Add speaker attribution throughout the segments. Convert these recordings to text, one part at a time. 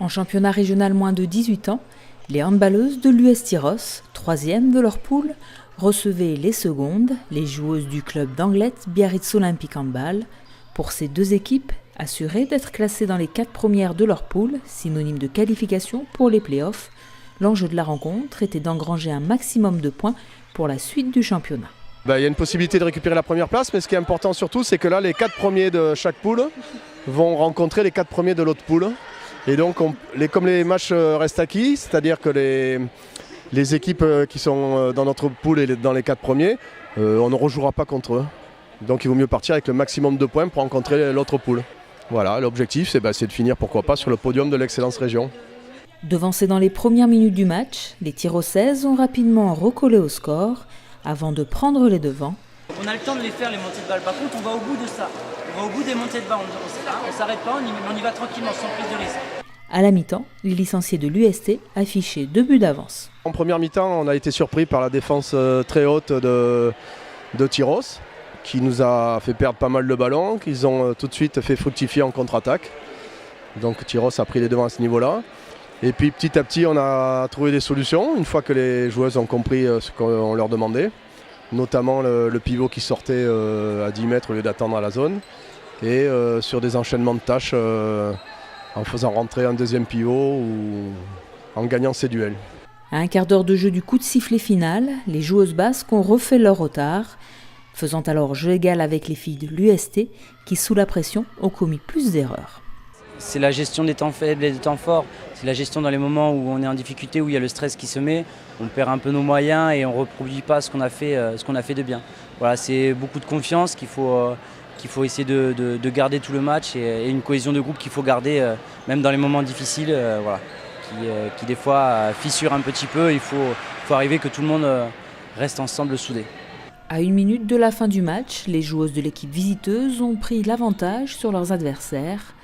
Speaker 1: En championnat régional moins de 18 ans, les handballeuses de l'US Tyrosse, 3e de leur poule, recevaient les secondes, les joueuses du club d'Anglet Biarritz Olympique Handball. Pour ces deux équipes, assurées d'être classées dans les 4 premières de leur poule, synonyme de qualification pour les playoffs, l'enjeu de la rencontre était d'engranger un maximum de points pour la suite du championnat.
Speaker 2: Il y a une possibilité de récupérer la première place, mais ce qui est important surtout, c'est que là, les 4 premiers de chaque poule vont rencontrer les 4 premiers de l'autre poule. Et donc, comme les matchs restent acquis, c'est-à-dire que les équipes qui sont dans notre poule et dans les 4 premiers, on ne rejouera pas contre eux. Donc il vaut mieux partir avec le maximum de points pour rencontrer l'autre poule. Voilà, l'objectif, c'est de finir, pourquoi pas, sur le podium de l'Excellence Région.
Speaker 1: Devancés dans les premières minutes du match, les Tyrossaises ont rapidement recollé au score avant de prendre les devants.
Speaker 3: On a le temps de les faire, les montées de balles. Par contre, on va au bout de ça. On va au bout des montées de balles. On ne s'arrête pas, on y va tranquillement, sans prise de risque.
Speaker 1: À la mi-temps, les licenciés de l'UST affichaient 2 buts d'avance.
Speaker 2: En première mi-temps, on a été surpris par la défense très haute de Tyrosse, qui nous a fait perdre pas mal de ballons, qu'ils ont tout de suite fait fructifier en contre-attaque. Donc Tyrosse a pris les devants à ce niveau-là. Et puis petit à petit, on a trouvé des solutions, une fois que les joueuses ont compris ce qu'on leur demandait. Notamment le pivot qui sortait à 10 mètres au lieu d'attendre à la zone. Et sur des enchaînements de tâches en faisant rentrer un deuxième pivot ou en gagnant ses duels.
Speaker 1: À un quart d'heure de jeu du coup de sifflet final, les joueuses basques ont refait leur retard, faisant alors jeu égal avec les filles de l'UST qui, sous la pression, ont commis plus d'erreurs.
Speaker 3: C'est la gestion des temps faibles et des temps forts. C'est la gestion dans les moments où on est en difficulté, où il y a le stress qui se met. On perd un peu nos moyens et on ne reproduit pas ce qu'on a fait de bien. Voilà, c'est beaucoup de confiance qu'il faut essayer de garder tout le match et une cohésion de groupe qu'il faut garder même dans les moments difficiles, qui des fois fissure un petit peu. Il faut arriver que tout le monde reste ensemble soudé.
Speaker 1: À 1 minute de la fin du match, les joueuses de l'équipe visiteuse ont pris l'avantage sur leurs adversaires.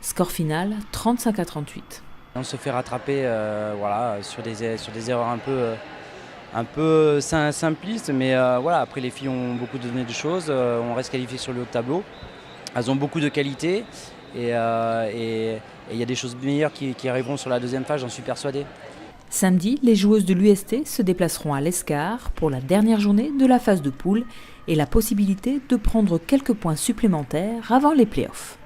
Speaker 1: Score final 35-38.
Speaker 3: On se fait rattraper sur des erreurs un peu simplistes, mais après les filles ont beaucoup donné de choses, on reste qualifié sur le haut de tableau. Elles ont beaucoup de qualité et il y a des choses meilleures qui arriveront sur la deuxième phase, j'en suis persuadé.
Speaker 1: Samedi, les joueuses de l'UST se déplaceront à l'Escar pour la dernière journée de la phase de poule et la possibilité de prendre quelques points supplémentaires avant les playoffs.